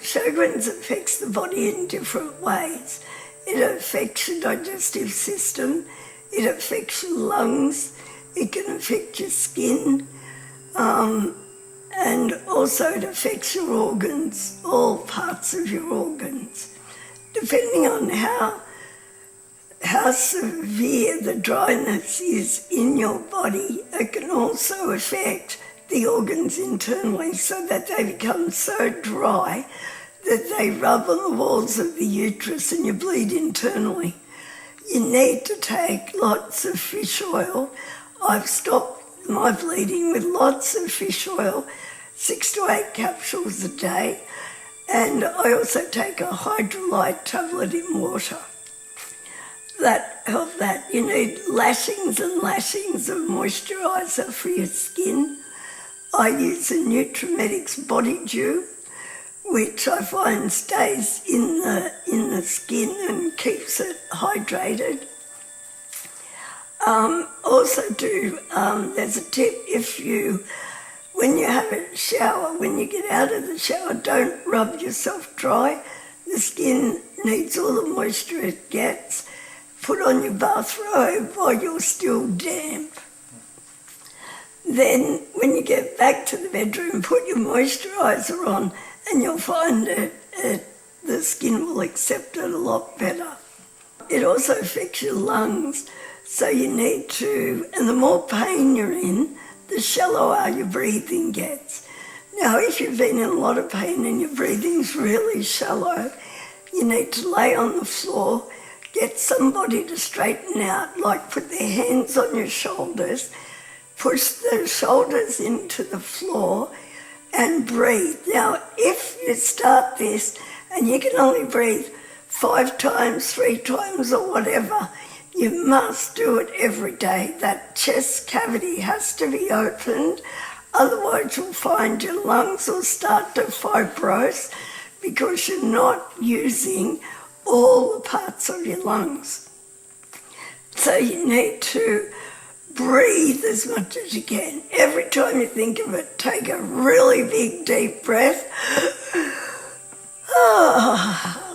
Sjögren's affects the body in different ways. It affects your digestive system, it affects your lungs, it can affect your skin, and also it affects your organs, all parts of your organs. Depending on how severe the dryness is in your body, it can also affect the organs internally so that they become so dry that they rub on the walls of the uterus and you bleed internally. You need to take lots of fish oil. I've stopped my bleeding with lots of fish oil, 6 to 8 capsules a day, and I also take a hydrolyte tablet in water. That helps that. You need lashings and lashings of moisturiser for your skin. I use a Nutromedics Body Dew, which I find stays in the skin and keeps it hydrated. There's a tip, when you have a shower, when you get out of the shower, don't rub yourself dry. The skin needs all the moisture it gets. Put on your bathrobe while you're still damp. Then when you get back to the bedroom, put your moisturiser on and you'll find the skin will accept it a lot better. It also affects your lungs, so you need to, and the more pain you're in, the shallower your breathing gets. Now, if you've been in a lot of pain and your breathing's really shallow, you need to lay on the floor, get somebody to straighten out, like put their hands on your shoulders, push the shoulders into the floor and breathe. Now, if you start this and you can only breathe 5 times, 3 times or whatever, you must do it every day. That chest cavity has to be opened, otherwise you'll find your lungs will start to fibrose because you're not using all the parts of your lungs. So you need to breathe as much as you can. Every time you think of it, take a really big deep breath.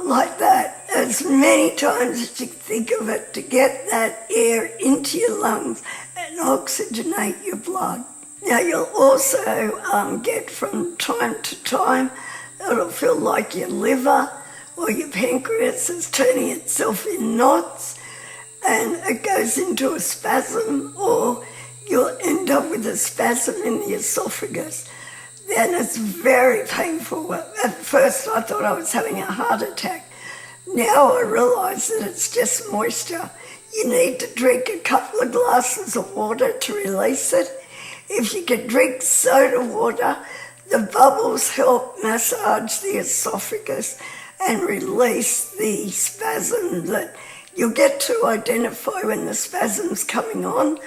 Like that, as many times as you think of it, to get that air into your lungs and oxygenate your blood. Now you'll also get from time to time, it'll feel like your liver or your pancreas is turning itself in knots and it goes into a spasm, or you'll end up with a spasm in the esophagus. Then it's very painful. At first I thought I was having a heart attack. Now I realise that it's just moisture. You need to drink a couple of glasses of water to release it. If you can drink soda water, the bubbles help massage the esophagus and release the spasm that you'll get to identify when the spasm's coming on.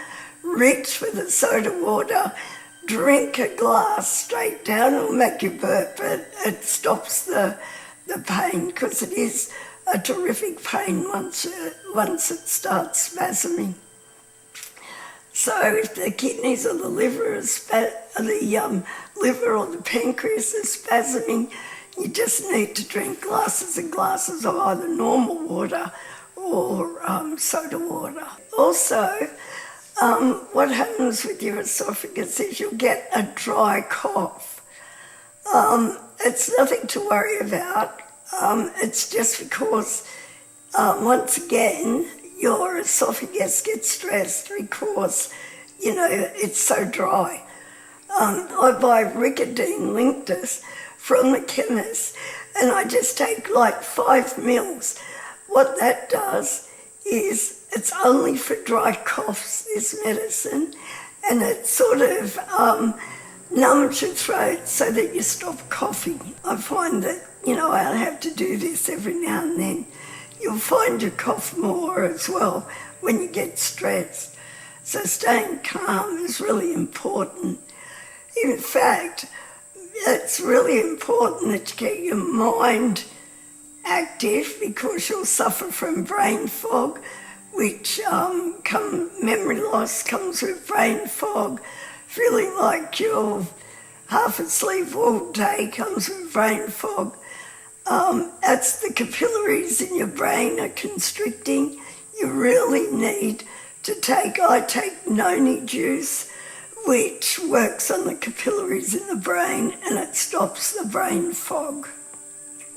Reach for the soda water, drink a glass straight down. It'll make you burp, but it stops the pain because it is a terrific pain once it starts spasming. So if the kidneys or the liver liver or the pancreas is spasming, you just need to drink glasses and glasses of either normal water or soda water. Also, what happens with your esophagus is you'll get a dry cough. It's nothing to worry about. It's just because, once again, your esophagus gets stressed because, it's so dry. I buy Ricodine Linctus from the chemist and I just take like 5 mils. What that does is it's only for dry coughs, this medicine, and it sort of numbs your throat so that you stop coughing. I find that, I have to do this every now and then. You'll find you cough more as well when you get stressed. So staying calm is really important. In fact, it's really important that you get your mind active because you'll suffer from brain fog, which memory loss comes with brain fog. Feeling like you're half asleep all day comes with brain fog. as the capillaries in your brain are constricting, you really need to I take noni juice, which works on the capillaries in the brain and it stops the brain fog.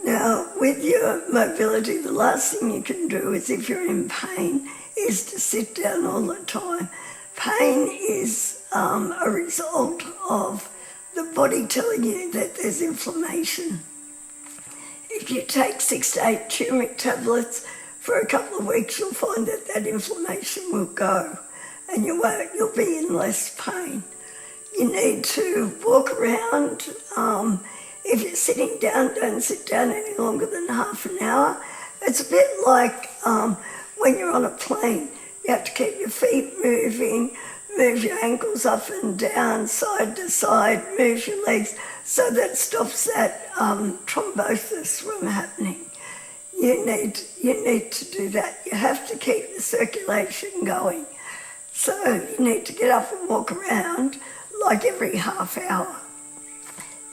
Now, with your mobility, the last thing you can do is, if you're in pain, is to sit down all the time. Pain is a result of the body telling you that there's inflammation. If you take 6 to 8 turmeric tablets for a couple of weeks, you'll find that that inflammation will go and you'll be in less pain. You need to walk around. If you're sitting down, don't sit down any longer than half an hour. It's a bit like when you're on a plane. You have to keep your feet moving, move your ankles up and down, side to side, move your legs, so that stops that thrombosis from happening. You need to do that. You have to keep the circulation going. So you need to get up and walk around like every half hour.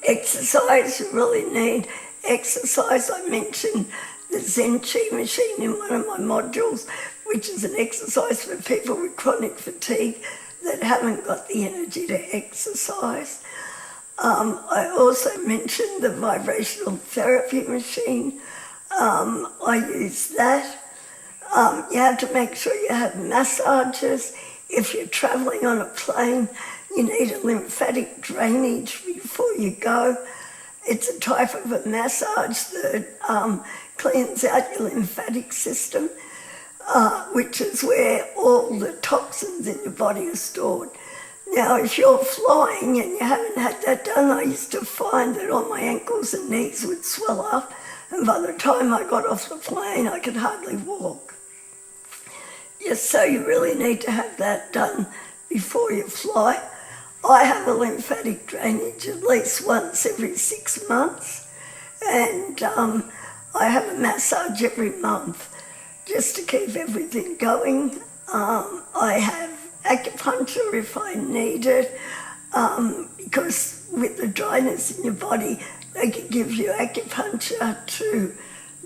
Exercise, you really need exercise. I mentioned the Zen Chi machine in one of my modules, which is an exercise for people with chronic fatigue that haven't got the energy to exercise. I also mentioned the vibrational therapy machine. I use that. You have to make sure you have massages. If you're travelling on a plane, you need a lymphatic drainage before you go. It's a type of a massage that cleans out your lymphatic system, which is where all the toxins in your body are stored. Now, if you're flying and you haven't had that done, I used to find that all my ankles and knees would swell up, and by the time I got off the plane, I could hardly walk. Yes, so you really need to have that done before you fly. I have a lymphatic drainage at least once every 6 months, and I have a massage every month just to keep everything going. I have acupuncture if I need it, because with the dryness in your body, they can give you acupuncture to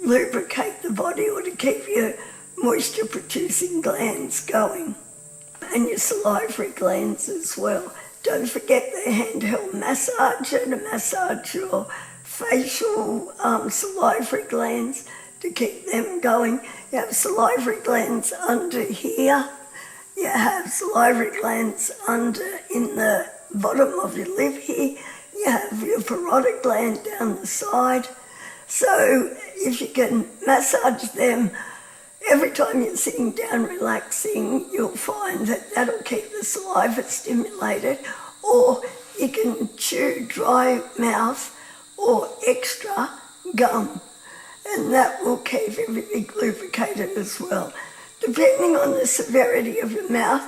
lubricate the body or to keep your moisture-producing glands going, and your salivary glands as well. Don't forget the handheld massager to massage your facial salivary glands to keep them going. You have salivary glands under here. You have salivary glands under in the bottom of your lip here. You have your parotid gland down the side. So if you can massage them every time you're sitting down relaxing, you'll find that that'll keep the saliva stimulated. Or you can chew dry mouth or extra gum, and that will keep everything lubricated as well, depending on the severity of your mouth,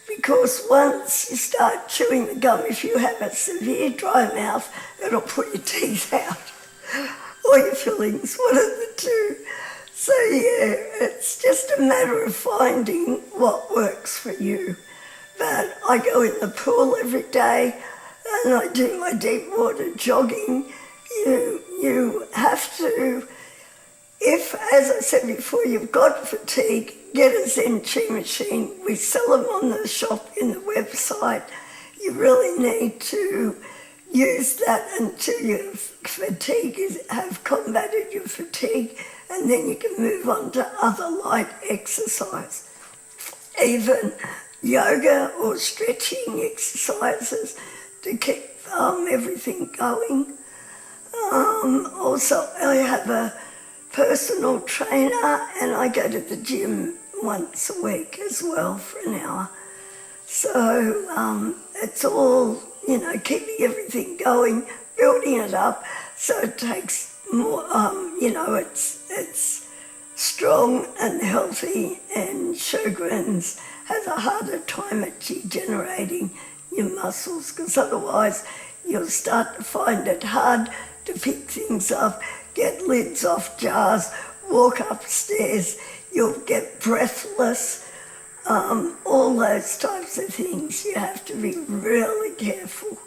because once you start chewing the gum, if you have a severe dry mouth, it'll put your teeth out or your fillings, one of the two. So yeah, it's just a matter of finding what works for you. But I go in the pool every day and I do my deep water jogging. You have to, if, as I said before, you've got fatigue, get a Zen Chi machine. We sell them on the shop in the website. You really need to use that until your fatigue have combated your fatigue, and then you can move on to other light exercise. Even yoga or stretching exercises to keep everything going. Also, I have a personal trainer and I go to the gym once a week as well for an hour. So it's all, keeping everything going, building it up, so it takes more, it's strong and healthy, and Sjögren's has a harder time at degenerating your muscles, because otherwise you'll start to find it hard to pick things up, get lids off jars, walk upstairs, you'll get breathless, all those types of things. You have to be really careful.